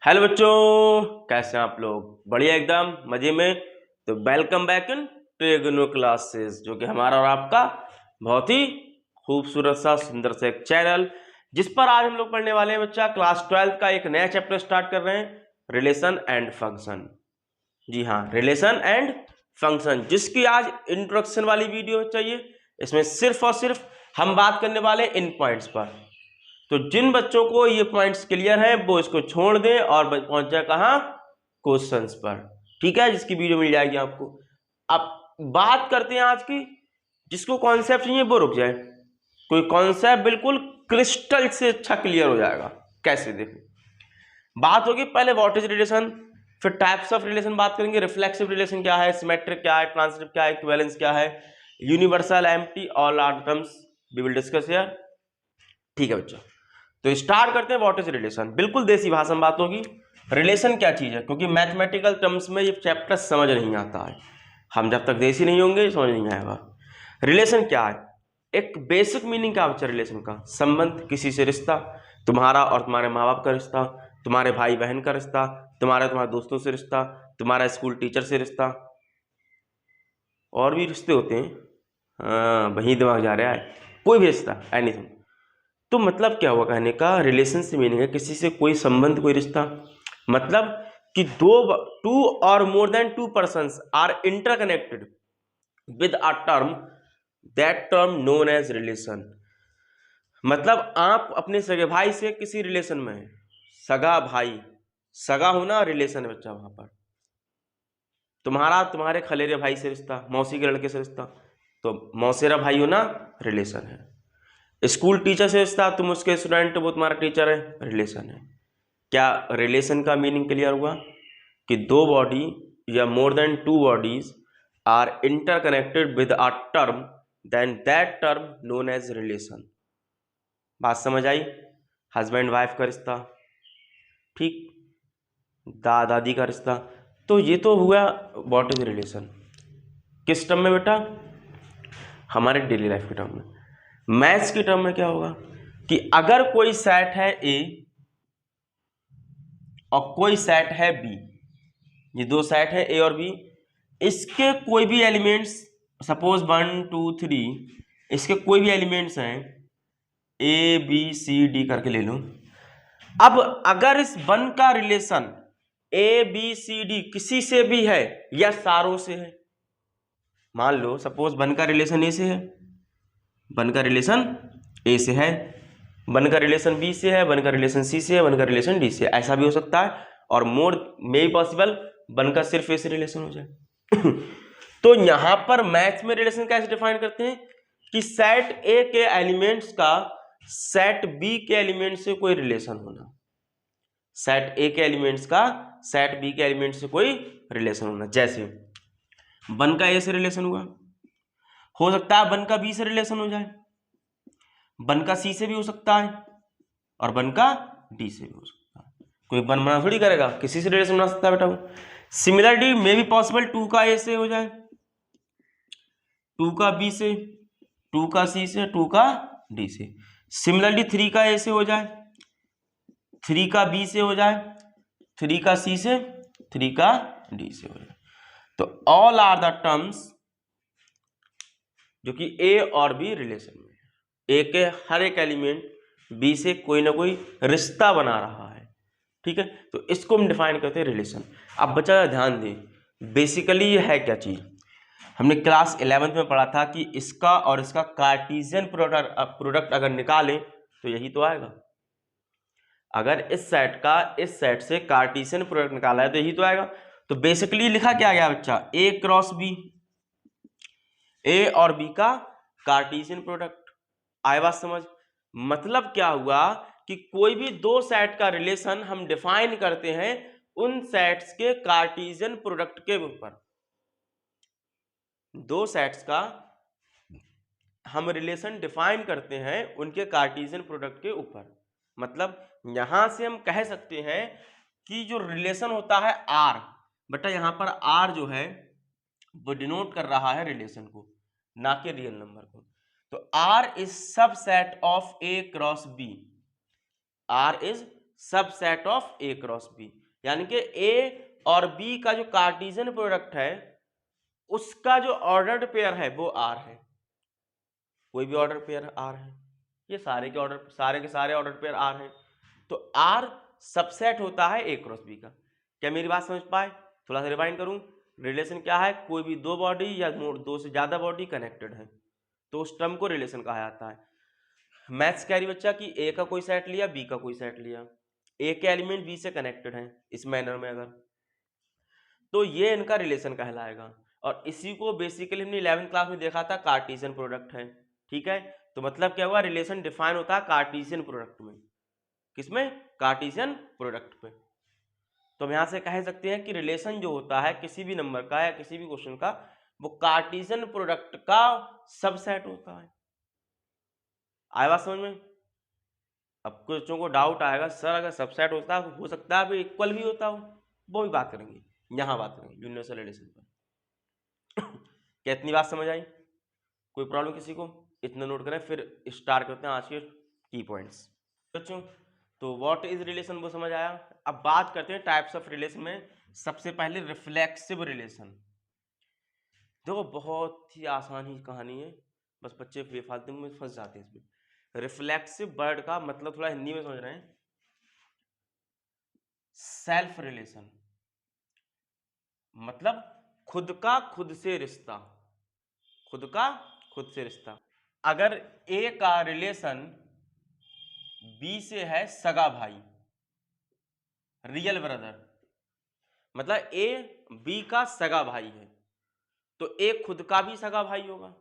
Hello बच्चों, कैसे हैं आप लोग? बढ़िया, एकदम मजे में। तो welcome back in trigno classes, जो कि हमारा और आपका बहुत ही खूबसूरत सा सुंदर सा एक चैनल, जिस पर आज हम लोग पढ़ने वाले हैं बच्चा क्लास 12 का एक नया चैप्टर स्टार्ट कर रहे हैं, रिलेशन एंड फंक्शन। जी हाँ, रिलेशन एंड फंक्शन, जिसकी आज इंट्रोडक्शन वाली वीडियो चाहिए। इसमें सिर्फ और सिर्फ हम बात करने वाले इन पॉइंट्स पर। तो जिन बच्चों को ये पॉइंट्स क्लियर है वो इसको छोड़ दें और पहुंच जाए कहां? क्वेश्चंस पर। ठीक है, जिसकी वीडियो मिल जाएगी आपको। अब बात करते हैं आज की। जिसको कॉन्सेप्ट चाहिए वो रुक जाए। कोई कॉन्सेप्ट बिल्कुल क्रिस्टल से अच्छा क्लियर हो जाएगा। कैसे? देखो, बात होगी पहले व्हाट इज रिलेशन, फिर टाइप्स ऑफ रिलेशन बात करेंगे, रिफ्लेक्सिव रिलेशन क्या है, सिमेट्रिक क्या है, ट्रांजिटिव क्या है, इक्विवेलेंस क्या है, universal, empty, all are terms we will discuss here. ठीक है बच्चों, तो स्टार्ट करते हैं व्हाट इज रिलेशन। बिल्कुल देसी भाषा में बात होगी। रिलेशन क्या चीज है, क्योंकि मैथमेटिकल टर्म्स में ये चैप्टर समझ नहीं आता है। हम जब तक देसी नहीं होंगे समझ नहीं आएगा। रिलेशन क्या है? एक बेसिक मीनिंग क्या बच्चा रिलेशन का? संबंध, किसी से रिश्ता। तुम्हारा और तुम्हारे माँ बाप का रिश्ता, तुम्हारे भाई बहन का रिश्ता, तुम्हारे दोस्तों से रिश्ता, तुम्हारा स्कूल टीचर से रिश्ता, और भी रिश्ते होते हैं। हाँ, वही दिमाग जा रहा है। कोई भी रिश्ता, एनीथिंग। तो मतलब क्या हुआ कहने का? रिलेशन से मीनिंग है किसी से कोई संबंध, कोई रिश्ता। मतलब कि टू और more than two persons are interconnected with a term, that term known as relation. मतलब आप अपने सगे भाई से किसी रिलेशन में है। सगा भाई, सगा होना रिलेशन है बच्चा। वहां पर तुम्हारा तुम्हारे खलेरे भाई से रिश्ता, मौसी के लड़के से रिश्ता, तो मौसेरा भाई होना रिलेशन है। स्कूल टीचर से रिश्ता, तुम उसके स्टूडेंट, वो तुम्हारा टीचर है, रिलेशन है। क्या रिलेशन का मीनिंग क्लियर हुआ? कि दो बॉडी या more than two bodies are interconnected with a term, then that term known as relation. बात समझ आई? हस्बैंड वाइफ का रिश्ता, ठीक, दादा दादी का रिश्ता। तो ये तो हुआ व्हाट इज रिलेशन। किस टर्म में बेटा? हमारे डेली लाइफ के टर्म में। मैथ्स के टर्म में क्या होगा कि अगर कोई सेट है ए और कोई सेट है बी, ये दो सेट है ए और बी, इसके कोई भी एलिमेंट्स, सपोज 1 2 3, इसके कोई भी एलिमेंट्स हैं ए बी सी डी करके ले लो। अब अगर इस वन का relation A B C D किसी से भी है या सारों से है, मान लो सपोज वन का रिलेशन ए से है, वन का रिलेशन ए से है, वन का रिलेशन बी से है, वन का रिलेशन सी से है, वन का रिलेशन डी से है, ऐसा भी हो सकता है। और मोर मे बी पॉसिबल वन का सिर्फ ए से रिलेशन हो जाए। तो यहां पर मैथ्स में रिलेशन कैसे डिफाइन करते हैं कि सेट ए के एलिमेंट्स का सेट बी के एलिमेंट से कोई रिलेशन होना, सेट ए के एलिमेंट्स का सेट बी के एलिमेंट से कोई रिलेशन होना। जैसे वन का ए से रिलेशन हुआ, हो सकता है वन का बी से रिलेशन हो जाए, वन का सी से भी हो सकता है, और वन का डी से भी हो सकता है। कोई वन मना थोड़ी करेगा, किसी से रिलेशन बना सकता है बेटा वो। Similarly may be possible two का ए से हो जाए, टू का बी से, टू का सी से, टू का डी से। सिमिलरली थ्री का ए से हो जाए, थ्री का बी से हो जाए, थ्री का सी से, थ्री का डी से हो जाए। तो ऑल आर द टर्म्स जो कि ए और बी रिलेशन में, ए के हर एक एलिमेंट बी से कोई ना कोई रिश्ता बना रहा है। ठीक है, तो इसको हम डिफाइन करते हैं रिलेशन। अब बच्चा ध्यान दें, बेसिकली ये है क्या चीज। हमने क्लास 11th में पढ़ा था कि इसका और इसका कार्टेशियन प्रोडक्ट अगर निकालें तो यही तो आएगा। अगर इस सेट का इस सेट से कार्टेशियन प्रोडक्ट निकाला है तो यही तो आएगा। तो बेसिकली लिखा क्या गया बच्चा? ए क्रॉस बी, ए और बी का कार्टेशियन प्रोडक्ट। आए बात समझ? मतलब क्या हुआ कि कोई भी दो सेट का रिलेशन हम डिफाइन करते हैं उन सेट्स के कार्टेशियन प्रोडक्ट के ऊपर। दो सेट्स का हम रिलेशन डिफाइन करते हैं उनके कार्टेशियन प्रोडक्ट के ऊपर। मतलब यहां से हम कह सकते हैं कि जो रिलेशन होता है आर, बेटा यहां पर आर जो है वो डिनोट कर रहा है रिलेशन को, ना कि रियल नंबर को। तो R is subset of A cross B, R is subset of A cross B, यानी कि ए और बी का जो कार्टेशियन प्रोडक्ट है उसका जो ऑर्डर्ड पेयर है वो आर है, कोई भी ऑर्डर पेयर आर है, ये सारे के सारे ऑर्डर पेयर आर हैं, तो आर सबसेट होता है ए क्रॉस बी का। क्या मेरी बात समझ पाए? थोड़ा सा रिवाइंड करूं, रिलेशन क्या है? कोई भी दो बॉडी या दो से ज्यादा बॉडी कनेक्टेड है तो उस टर्म को रिलेशन कहा जाता है। मैथ्स कह रही बच्चा कि ए का कोई सेट लिया, बी का कोई सेट लिया, ए के एलिमेंट बी से कनेक्टेड हैं इस मैनर में अगर, तो ये इनका रिलेशन कहलाएगा। और इसी को बेसिकली हमने 11th क्लास में देखा था, कार्टेशियन प्रोडक्ट है। ठीक है, तो मतलब क्या हुआ, रिलेशन डिफाइन होता है कार्टेशियन प्रोडक्ट में। किसमें? कार्टेशियन प्रोडक्ट पे। तो हम यहां से कह सकते हैं कि रिलेशन जो होता है किसी भी नंबर का या किसी भी क्वेश्चन का, वो कार्टेशियन प्रोडक्ट का सबसेट होता है। आया बात समझ में? अब कुछ बच्चों को डाउट आएगा, सर अगर सबसेट होता है हो सकता है इक्वल भी होता हो, वो भी बात करेंगे, यहां बात करेंगे यूनिवर्सल रिलेशन पर। क्या इतनी बात समझ आई? कोई प्रॉब्लम किसी को? इतना नोट करें, फिर स्टार्ट करते हैं आज के की पॉइंट्स बच्चों। तो व्हाट इज रिलेशन वो समझ आया। अब बात करते हैं टाइप्स ऑफ रिलेशन में। सबसे पहले रिफ्लेक्सिव रिलेशन। देखो बहुत ही आसान ही कहानी है, बस बच्चे बेफालतू में फंस जाते हैं इसमें। रिफ्लेक्सिव वर्ड का मतलब थोड़ा हिंदी में समझ रहे हैं, सेल्फ रिलेशन, मतलब खुद का खुद से रिश्ता, खुद का खुद से रिश्ता। अगर ए का रिलेशन बी से है सगा भाई, रियल ब्रदर, मतलब ए बी का सगा भाई है, तो ए खुद का भी सगा भाई होगा।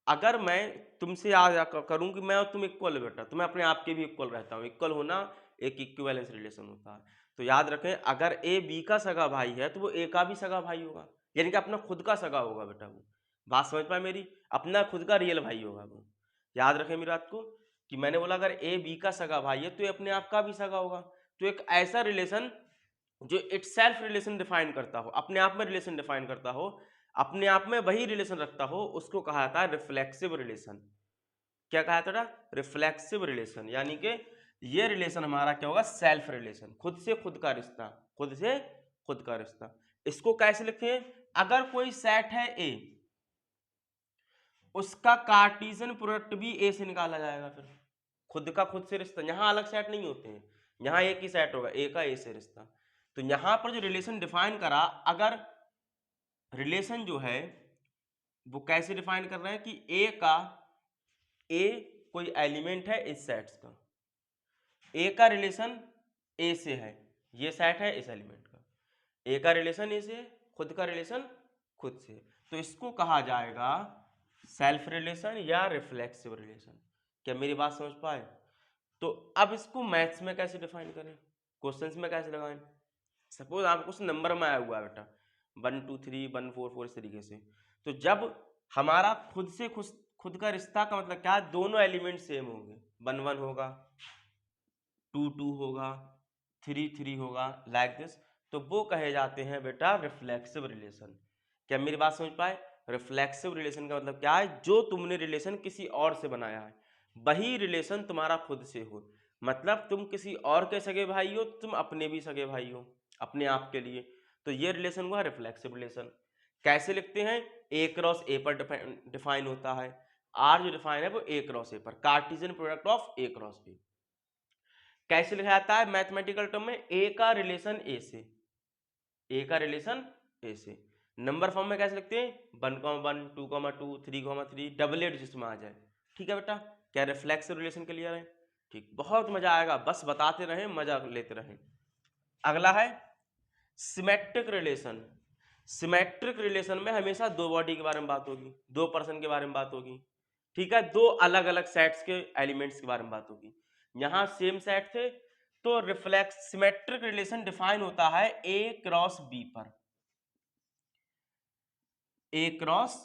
अगर मैं तुमसे याद करूं कि मैं और तुम इक्वल बेटा, तो मैं अपने आप के भी इक्वल रहता हूं। इक्वल होना एक इक्विवेलेंस रिलेशन होता है। तो याद रखें, अगर ए बी का सगा भाई है तो वो ए का भी सगा भाई होगा, यानी कि अपना खुद का सगा होगा बेटा वो। बात समझ पाए मेरी? अपना खुद का रियल भाई होगा वो। याद रखें मेरी बात को कि मैंने बोला अगर ए बी का सगा भाई है तो ये अपने आप का भी सगा होगा। तो एक ऐसा रिलेशन जो इटसेल्फ रिलेशन डिफाइन करता हो, अपने आप में रिलेशन डिफाइन करता हो, अपने आप में वही रिलेशन रखता हो, उसको कहा जाता है रिफ्लेक्सिव रिलेशन। क्या कहा था? रिफ्लेक्सिव रिलेशन, यानी कि ये रिलेशन हमारा क्या होगा? सेल्फ रिलेशन, खुद से खुद का रिश्ता, खुद से खुद का रिश्ता। इसको कैसे लिखें? अगर कोई सेट है ए, उसका कार्टेशियन प्रोडक्ट भी ए से निकाला जाएगा। फिर खुद का खुद से रिश्ता, यहां अलग सेट नहीं होते हैं, यहां एक ही सेट होगा, ए का ए से रिश्ता। तो यहां पर जो रिलेशन डिफाइन करा, अगर रिलेशन जो है वो कैसे डिफाइन कर रहे हैं कि ए कोई एलिमेंट है इस सेट्स का, ए का रिलेशन ए से है, ये सेट है इस एलिमेंट का, ए का रिलेशन ए से है, खुद का रिलेशन खुद से, तो इसको कहा जाएगा सेल्फ रिलेशन या रिफ्लेक्सिव रिलेशन। क्या मेरी बात समझ पाए? तो अब इसको मैथ्स में कैसे डिफाइन करें, क्वेश्चंस में कैसे लगाएं? सपोज आपको कुछ नंबर में आया हुआ है बेटा 1 2 3 1 4 4 इस तरीके से, तो जब हमारा खुद से खुद का रिश्ता का मतलब क्या है? दोनों एलिमेंट सेम होंगे, 1 1 होगा, 2 2 होगा, 3 3 होगा, लाइक दिस, तो वो कहे जाते हैं बेटा रिफ्लेक्सिव रिलेशन। क्या मेरी बात समझ पाए? रिफ्लेक्सिव रिलेशन का मतलब क्या है? जो तुमने रिलेशन किसी और से बनाया है वही रिलेशन तुम्हारा खुद से हो, मतलब तुम किसी और के सगे भाई हो, तुम अपने भी सगे भाई हो अपने आप के लिए, तो ये रिलेशन हुआ रिफ्लेक्सिव रिलेशन। कैसे लिखते हैं? ए क्रॉस ए पर डिफाइन होता है, आर जो डिफाइन है वो ए क्रॉस ए पर, Cartesian product of A cross B. कैसे लिखा जाता है मैथमेटिकल टर्म में? ए का रिलेशन ए से, ए का रिलेशन ए से। नंबर फॉर्म में कैसे लिखते हैं? 1 1 2 2 3 3, डबल एड जिसमें आ जाए। ठीक है बेटा, क्या रिफ्लेक्सिव रिलेशन क्लियर है? ठीक, बहुत मजा आएगा, बस बताते रहें, मजा लेते रहें। अगला है सिमेट्रिक रिलेशन। सिमेट्रिक रिलेशन में हमेशा दो बॉडी के बारे में बात होगी, दो पर्सन के बारे में बात होगी। ठीक है, दो अलग अलग सेट्स के एलिमेंट्स के बारे में बात होगी। यहां सेम सेट थे, तो रिफ्लेक्स सिमेट्रिक रिलेशन डिफाइन होता है ए क्रॉस बी पर, ए क्रॉस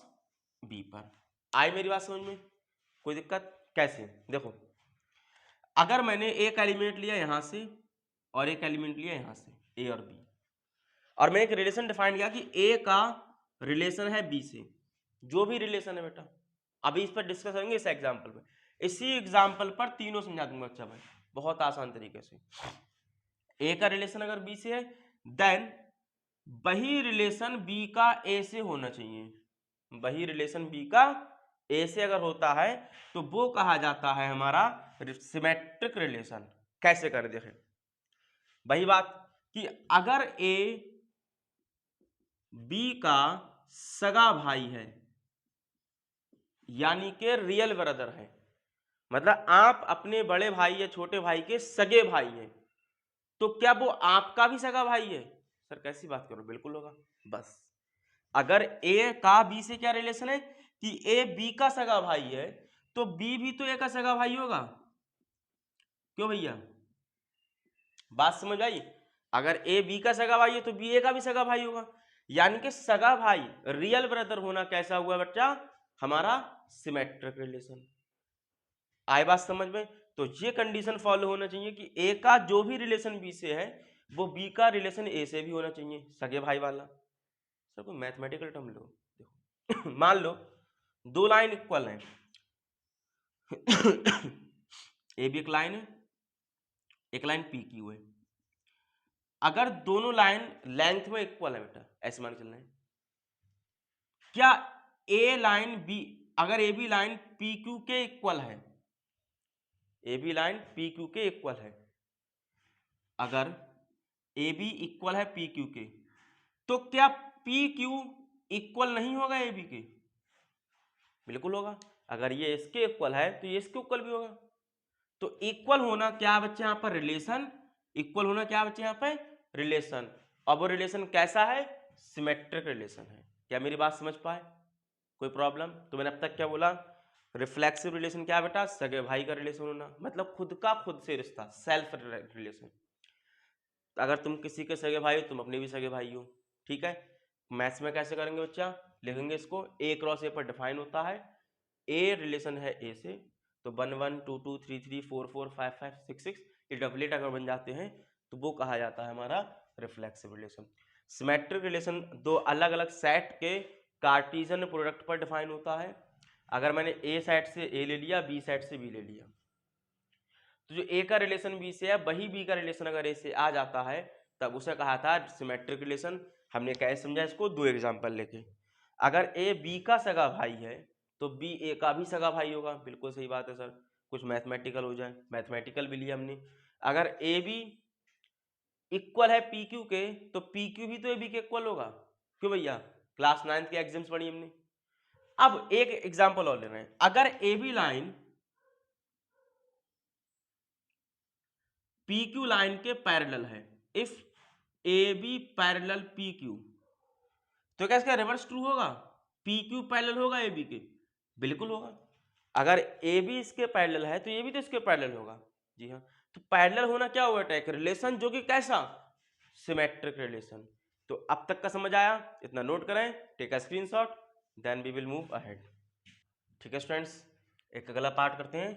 बी पर। आई मेरी बात समझ में? कोई दिक्कत? कैसे? देखो, अगर मैंने एक एलिमेंट लिया यहां से और एक एलिमेंट लिया यहां से, ए और बी, और मैंने एक रिलेशन डिफाइन किया कि ए का रिलेशन है बी से, जो भी रिलेशन है बेटा, अभी इस पर डिस्कस करेंगे इस एग्जांपल में। इसी एग्जांपल पर तीनों समझा दूंगा। अच्छा भाई, बहुत आसान तरीके से। ए का रिलेशन अगर बी से है देन वही रिलेशन बी का ए से होना चाहिए। वही रिलेशन बी का ए से अगर होता है तो वो कहा जाता है हमारा सिमेट्रिक रिलेशन। कैसे कर देखें, वही बात कि अगर ए बी का सगा भाई है यानी कि रियल ब्रदर है, मतलब आप अपने बड़े भाई या छोटे भाई के सगे भाई हैं, तो क्या वो आपका भी सगा भाई है? सर कैसी बात करो, बिल्कुल होगा। बस अगर ए का बी से क्या रिलेशन है कि ए बी का सगा भाई है तो बी भी तो ए का सगा भाई होगा। क्यों भैया, बात समझ आई? अगर ए बी का सगा भाई है तो बी ए का भी सगा भाई होगा, यानी कि सगा भाई रियल ब्रदर होना कैसा हुआ बच्चा? हमारा सिमेट्रिक रिलेशन। आए बात समझ में? तो ये कंडीशन फॉलो होना चाहिए कि ए का जो भी रिलेशन बी से है वो बी का रिलेशन ए से भी होना चाहिए, सगे भाई वाला। सर कोई मैथमेटिकल टर्म लो, देखो मान लो दो लाइन इक्वल है ए भी एक लाइन है, एक लाइन पी क्यू है। अगर दोनों लाइन लेंथ में इक्वल है बेटा, ऐसे मान के चलना है, क्या ए लाइन बी, अगर A B line P Q के इक्वल है, A B line P Q के इक्वल है, अगर ए बी इक्वल है पी क्यू के, तो क्या पी क्यू इक्वल नहीं होगा ए बी के? बिल्कुल होगा। अगर ये इसके इक्वल है तो ये इसके इक्वल भी होगा। तो इक्वल होना क्या बच्चे यहाँ पर? रिलेशन। इक्वल होना क्या बच्चे यहाँ पे? रिलेशन। अब वो रिलेशन कैसा है? सिमेट्रिक रिलेशन है। क्या मेरी बात समझ पाए? कोई प्रॉब्लम? तो मैंने अब तक क्या बोला? रिफ्लेक्सिव रिलेशन क्या बेटा? सगे भाई का रिलेशन होना, मतलब खुद का खुद से रिश्ता, सेल्फ रिलेशन। अगर तुम किसी के सगे भाई हो तुम अपने भी सगे भाई हो, ठीक है। मैथ्स में कैसे करेंगे बच्चा? लिखेंगे इसको ए क्रॉस ए पर डिफाइन होता है, ए रिलेशन है ए से, तो 1 1 2 2 3 3 4 4 5 5 6 6 ये डबलेट अगर बन जाते हैं तो वो कहा जाता है हमारा रिफ्लेक्सिव रिलेशन। सिमेट्रिक रिलेशन दो अलग अलग सेट के कार्टीजन प्रोडक्ट पर डिफाइन होता है। अगर मैंने ए सेट से ए ले लिया, बी सेट से बी ले लिया, तो जो ए का रिलेशन बी से है वही बी का रिलेशन अगर ए से आ जाता है तब उसे कहा था सिमेट्रिक रिलेशन। हमने कैसे समझा इसको? दो एग्जांपल लेके। अगर ए बी का सगा भाई है तो बी ए का भी सगा भाई होगा। बिल्कुल सही बात है सर, कुछ मैथमेटिकल हो जाए, मैथमेटिकल भी लिया हमने। अगर ए बी इक्वल है पी क्यू के तो पी क्यू भी तो ए बी के इक्वल होगा। क्यों भैया? क्लास 9th के एग्जाम्स पढ़ी हमने। अब एक एग्जाम्पल और ले रहे हैं, अगर A B line P Q line के पैरेलल है, if A B parallel P Q, तो क्या इसका रिवर्स ट्रू होगा? पी क्यू पैरेलल होगा ए बी के? बिल्कुल होगा। अगर ए बी इसके पैरेलल है तो ये भी तो इसके पैरेलल होगा। जी हाँ, तो पैरेलल होना क्या हुआ? एक रिलेशन जो कि कैसा? Symmetric relation. तो अब तक का समझ आया? इतना नोट करें, take a screenshot, then we will move ahead. ठीक है स्टूडेंट्स, एक अगला पार्ट करते हैं,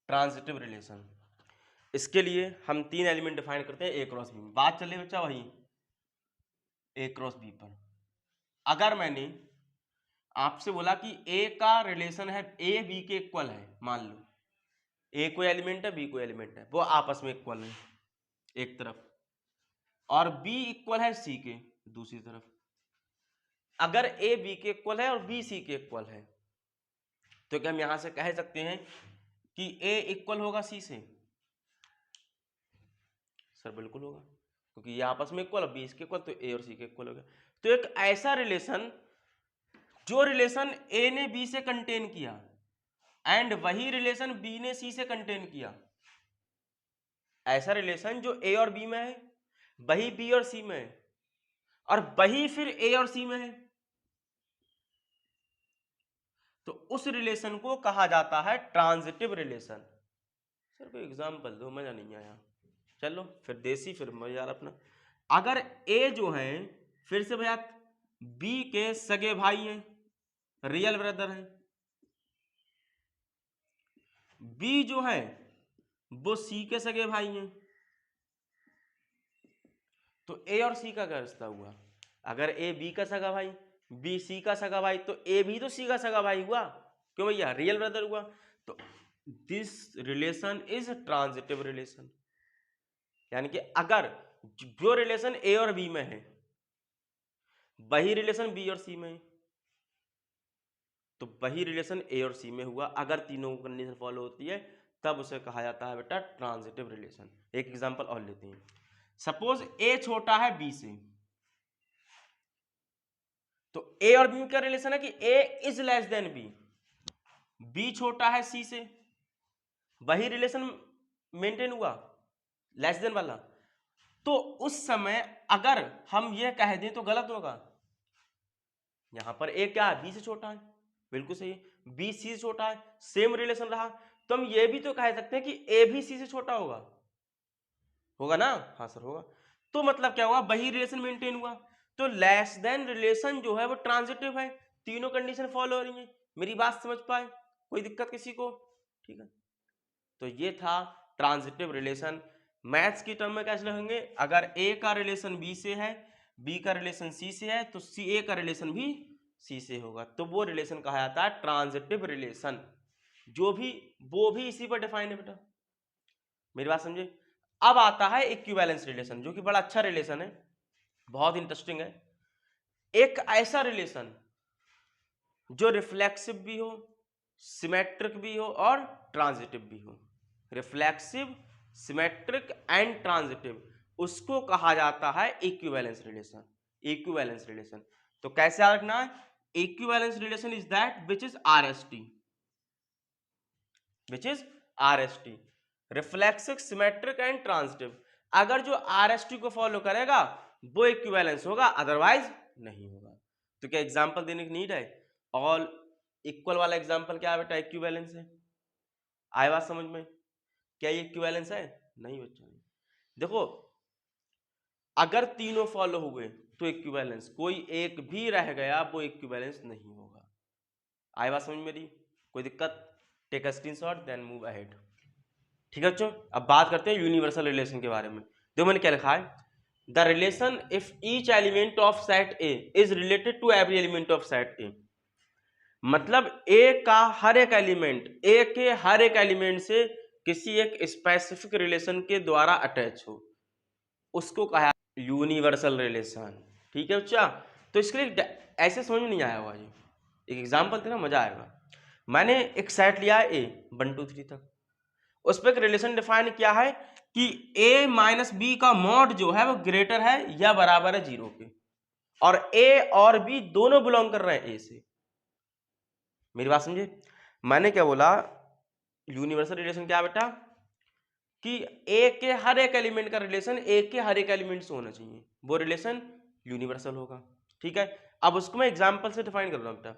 ट्रांजिटिव रिलेशन। इसके लिए हम तीन एलिमेंट डिफाइन करते हैं ए क्रॉस बी में। बात चले बच्चा वही ए क्रॉस बी पर। अगर मैंने आपसे बोला कि ए का रिलेशन है, ए बी के इक्वल है, मान लो ए कोई एलिमेंट है बी कोई एलिमेंट है, वो आपस में इक्वल है एक तरफ, और बी इक्वल है सी के दूसरी तरफ। अगर ए बी के इक्वल है और बी सी के इक्वल है तो क्या हम यहां से कह सकते हैं कि ए इक्वल होगा सी से? सर बिल्कुल होगा, क्योंकि ये आपस में इक्वल, बी इसके इक्वल, तो ए और सी के इक्वल हो गया। तो एक ऐसा रिलेशन जो रिलेशन ए ने बी से कंटेन किया एंड वही रिलेशन बी ने सी से कंटेन किया, ऐसा रिलेशन जो ए और बी में है वही बी और सी में है और वही फिर ए और सी में है, तो उस रिलेशन को कहा जाता है ट्रांजिटिव रिलेशन। सर कोई एग्जांपल दो, मजा नहीं आया। चलो फिर देसी, फिर मजा अपना। अगर ए जो है, फिर से भैया, बी के सगे भाई हैं, रियल ब्रदर हैं, बी जो है वो सी के सगे भाई हैं, तो ए और सी का क्या रिश्ता हुआ? अगर ए बी का सगा भाई, बी सी का सगा भाई, तो ए भी तो सी का सगा भाई हुआ। क्यों भैया? रियल ब्रदर हुआ। तो this relation is transitive relation, यानी कि अगर जो रिलेशन ए और बी में है वही रिलेशन बी और सी में है, तो वही रिलेशन ए और सी में हुआ, अगर तीनों कंडीशन फॉलो होती है तब उसे कहा जाता है बेटा ट्रांजिटिव रिलेशन। एक एग्जांपल और लेते हैं, सपोज ए छोटा है बी से, तो ए और बी का रिलेशन है कि A is less than B, B छोटा है सी से, वही रिलेशन मेंटेन हुआ लेस देन वाला। तो उस समय अगर हम यह कह दें तो गलत होगा, यहां पर ए क्या है बी से छोटा है, बिल्कुल सही है, बी सी से छोटा है, सेम रिलेशन रहा, तो हम ये भी तो कह सकते हैं कि ए भी सी से छोटा होगा, होगा ना, हाँ सर होगा। तो मतलब क्या हुआ, वही रिलेशन मेंटेन हुआ, तो लेस देन रिलेशन जो है वो ट्रांजिटिव है, तीनों कंडीशन फॉलो हो रही है। मेरी बात समझ पाए, कोई दिक्कत किसी को? ठीक है, तो ये था ट्रांजिटिव रिलेशन। मैथ्स की टर्म में कैसे लिखेंगे, अगर ए का रिलेशन बी से है, बी का रिलेशन सी से है, तो सी ए का रिलेशन भी सी से होगा, तो वो रिलेशन कहा जाता है ट्रांजिटिव रिलेशन, जो भी वो भी इसी पर डिफाइन है बेटा, मेरी बात समझे। अब आता है इक्विवेलेंस रिलेशन, जो कि बड़ा अच्छा रिलेशन है, बहुत इंटरेस्टिंग है। एक ऐसा रिलेशन जो रिफ्लेक्सिव भी हो, सिमेट्रिक भी हो और ट्रांजिटिव भी हो, रिफ्लेक्सिव, सिमेट्रिक एंड ट्रांजिटिव, उसको कहा जाता है इक्विवेलेंस रिलेशन। इक्विवेलेंस रिलेशन तो कैसे याद रखना है, equivalence relation is that which is RST, which is RST, reflexive, symmetric and transitive. अगर जो आरएसटी को फॉलो करेगा वो इक्विवेलेंस होगा, अदरवाइज नहीं होगा। तो क्या एग्जांपल देने की नीड है? ऑल इक्वल वाला एग्जांपल क्या है बेटा, इक्विवेलेंस है। आए बात समझ में? क्या ये इक्विवेलेंस है? नहीं बच्चों, नहीं। देखो अगर तीनों फॉलो हुए तो इक्विवेलेंस, कोई एक भी रह गया वो इक्विवेलेंस नहीं होगा। आए बात समझ मेरी? कोई दिक्कत? Take a screenshot then move ahead. ठीक है बच्चों, अब बात करते हैं यूनिवर्सल रिलेशन के बारे में। देखो मैंने क्या लिखा है, the relation if each element of set A is related to every element of set A, मतलब ए का हर एक एलिमेंट, ए के हर एक एलिमेंट से किसी एक स्पेसिफिक रिलेशन के द्वारा अटैच हो, उसको कहा यूनिवर्सल रिलेशन। ठीक है बच्चा, तो इसके लिए ऐसे समझ में नहीं आया होगा, ये एक एग्जांपल देना मजा आएगा। मैंने एक सेट लिया है ए 1 2 3 तक, उस पर एक रिलेशन डिफाइन किया है कि a माइनस बी का मॉड जो है वो ग्रेटर है या बराबर है 0 के, और a और b दोनों बिलोंग कर रहे हैं a से। मेरी बात समझे? मैंने क्या बोला, यूनिवर्सल रिलेशन क्या बेटा, कि a के हर एक एलिमेंट का रिलेशन a के हर एक एलिमेंट से होना चाहिए, वो रिलेशन यूनिवर्सल होगा। ठीक है, अब उसको मैं एग्जांपल से डिफाइन कर रहा हूं बेटा,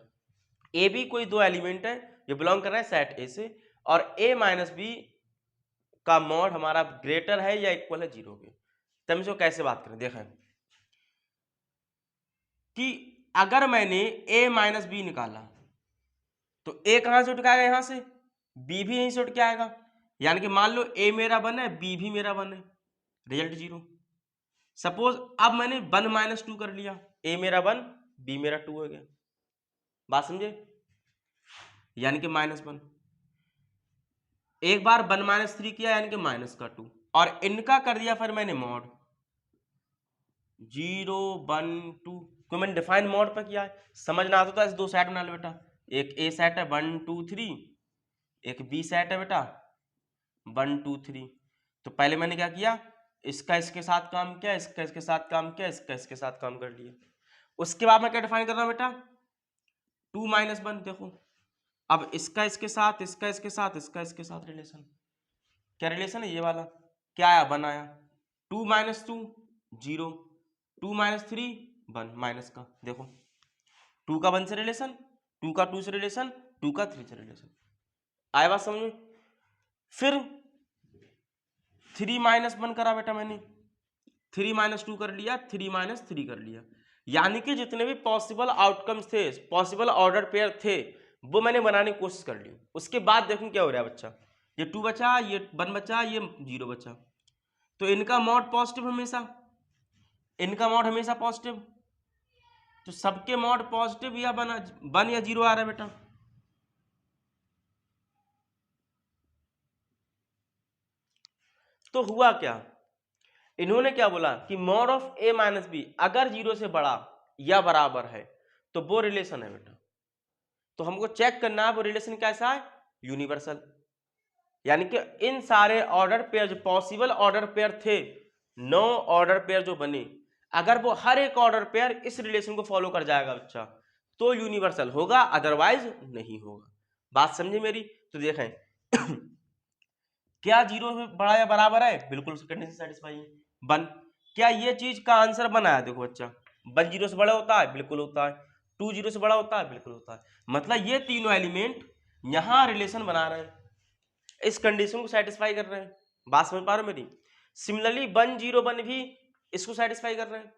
ए बी कोई दो एलिमेंट है जो बिलोंग कर रहे हैं सेट ए से, और a माइनस बी का मॉड हमारा ग्रेटर है या इक्वल है 0 के। तब इसको कैसे बात करें, देखें कि अगर मैंने a माइनस बी निकाला तो a कहां से उठ के आएगा, यहां से, b भी यहीं से उठ के आएगा, यानी कि मान लो a मेरा 1 है, b भी मेरा 1 है, रिजल्ट 0। सपोज अब मैंने 1 माइनस 2 कर लिया, a मेरा 1 b मेरा 2 हो गया, बात समझे, यानी कि -1। एक बार 1 माइनस 3 किया यानी कि -2, और इनका कर दिया फिर मैंने मॉड 0 1 2, को मैंने डिफाइन मॉड पर किया है। समझना आता तो ऐसे दो सेट बना लो बेटा, एक ए सेट है 1 2 3, एक बी सेट है बेटा 1 2 3। तो पहले मैंने क्या किया, इसका इसके साथ काम किया, इसका इसके साथ काम किया, इसका इसके साथ काम कर लिया। उसके बाद मैं क्या डिफाइन कर रहा हूं बेटा, 2 माइनस 1। देखो अब इसका इसके साथ, इसका इसके साथ, इसका इसके साथ रिलेशन, क्या रिलेशन है ये वाला, क्या आया 1 आया, 2 माइनस 2 0, 2 माइनस 3 1 माइनस का, देखो 2 का 1 से रिलेशन, 2 का 2 से रिलेशन, 2 का 3 से रिलेशन। आया बात समझ में? फिर 3 माइनस 1 करा बेटा मैंने, 3 माइनस 2 कर लिया, 3 माइनस 3 कर लिया, यानी कि जितने भी पॉसिबल आउटकम्स थे, पॉसिबल ऑर्डर पेयर थे, वो मैंने बनाने की कोशिश कर ली। उसके बाद देखूं क्या हो रहा है बच्चा, ये 2 बचा, ये 1 बचा, ये 0 बचा, तो इनका मॉड पॉजिटिव हमेशा, इनका मॉड हमेशा पॉजिटिव, तो सबके मॉड पॉजिटिव या 1 या 0 आ रहा है बेटा। तो हुआ क्या, इन्होंने क्या बोला कि mod of A minus B अगर 0 से बड़ा या बराबर है तो वो रिलेशन है बेटा। तो हमको चेक करना है वो रिलेशन कैसा है, यूनिवर्सल। यानी कि इन सारे ऑर्डर पेयर जो पॉसिबल ऑर्डर पेयर थे, 9 ऑर्डर पेयर जो बने, अगर वो हर एक ऑर्डर पेयर इस रिलेशन को फॉलो कर जाएगा बच्चा तो यूनिवर्सल होगा, अदरवाइज नहीं होगा। बात समझे मेरी? तो देखें क्या 0 से बड़ा या बराबर है, बिल्कुल कंडीशन सेटिस्फाई है। 1 क्या ये चीज का आंसर बना है, देखो बच्चा 1 0 से बड़ा होता है, बिल्कुल होता है। 2 0 से बड़ा होता है, बिल्कुल होता है। मतलब ये तीनों एलिमेंट यहां रिलेशन बना रहे हैं, इस कंडीशन को सेटिस्फाई कर रहे हैं। बात समझ पा रहे हो मेरी? सिमिलरली 1 0 1 भी इसको सेटिस्फाई कर रहे हैं,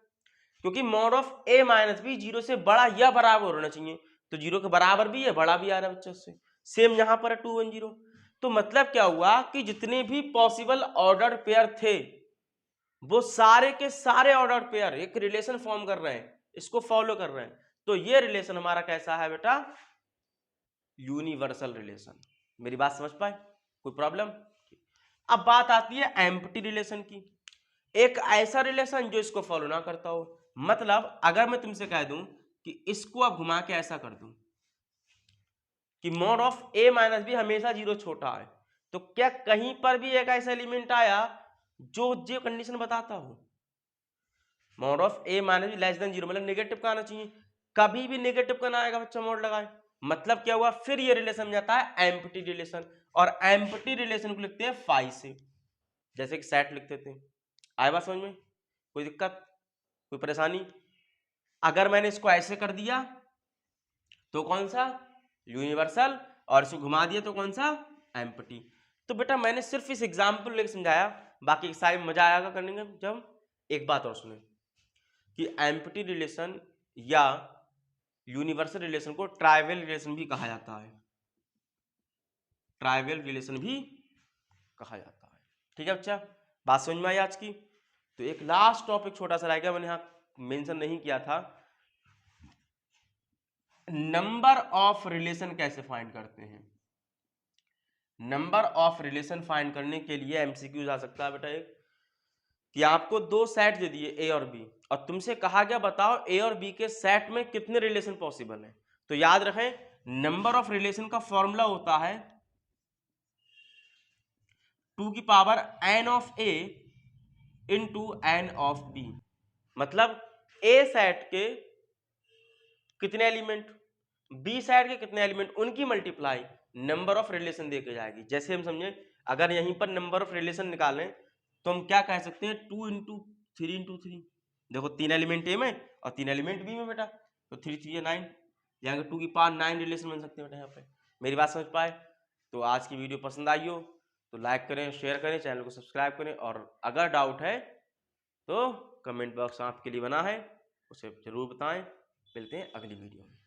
क्योंकि mod of A minus B 0 से बड़ा या बराबर होना चाहिए, तो 0 के बराबर भी है, बड़ा भी आ रहा है बच्चा उससे। सेम यहां पर है 2 1 0। तो मतलब क्या हुआ कि जितने भी पॉसिबल ऑर्डर पेयर थे वो सारे के सारे ऑर्डर पेयर एक रिलेशन फॉर्म कर रहे हैं, इसको फॉलो कर रहे हैं। तो ये रिलेशन हमारा कैसा है बेटा, यूनिवर्सल रिलेशन। मेरी बात समझ पाए? कोई प्रॉब्लम? अब बात आती है एम्प्टी रिलेशन की, एक ऐसा रिलेशन जो इसको फॉलो ना करता हो। मतलब अगर मैं तुमसे कह दूं कि इसको अब घुमा के ऐसा कर दूं कि mod of A minus B हमेशा 0 छोटा है, तो क्या कहीं पर भी एक ऐसा एलिमेंट आया जो कंडीशन बताता हो? Mod of A minus be less than 0 मतलब नेगेटिव का आना चाहिए, कभी भी नेगेटिव का ना आएगा बच्चा मॉड लगाए। मतलब क्या हुआ, फिर ये रिलेशन जाता है एम्प्टी रिलेशन, और एम्प्टी रिलेशन को लिखते हैं फाई से, जैसे कि सेट लिखते थे। आए बात समझ में? कोई दिक्कत, कोई परेशानी? अगर मैंने इसको ऐसे कर दिया तो कौन सा, यूनिवर्सल, और इसको घुमा दिया तो कौन सा, एम्प्टी। तो बेटा मैंने सिर्फ इस एग्जाम्पल लेकर समझाया, बाकी सारे मजा आएगा करने में जब। एक बात और सुने कि एम्प्टी रिलेशन या यूनिवर्सल रिलेशन को ट्राइवल रिलेशन भी कहा जाता है, ट्राइवल रिलेशन भी कहा जाता है। ठीक है बच्चा, बात समझ में आई आज की? तो एक लास्ट टॉपिक छोटा सा रह गया, मैंने यहाँ मेंशन नहीं किया था, नंबर ऑफ रिलेशन कैसे फाइंड करते हैं। नंबर ऑफ रिलेशन फाइंड करने के लिए एमसीक्यू आ सकता है बेटा एक, कि आपको दो सेट दे दिए ए और बी, और तुमसे कहा गया बताओ ए और बी के सेट में कितने रिलेशन पॉसिबल है। तो याद रखें नंबर ऑफ रिलेशन का फॉर्मूला होता है 2 की power n of A into n of B. मतलब ए सेट के कितने एलिमेंट, बी सेट के कितने एलिमेंट, उनकी मल्टीप्लाई नंबर ऑफ रिलेशन देके जाएगी। जैसे हम समझे अगर यहीं पर नंबर ऑफ रिलेशन निकालें तो हम क्या कह सकते हैं, 2 इंटू 3 इंटू 3। देखो 3 एलिमेंट ए में और 3 एलिमेंट बी में बेटा, तो 3 3 9, यहाँ 2 की पावर 9 रिलेशन बन सकते हैं बेटा यहाँ पे। मेरी बात समझ पाए? तो आज की वीडियो पसंद आई हो तो लाइक करें, शेयर करें, चैनल को सब्सक्राइब करें, और अगर डाउट है तो कमेंट बॉक्स आपके लिए बना है, उसे जरूर बताएं। मिलते हैं अगली वीडियो में।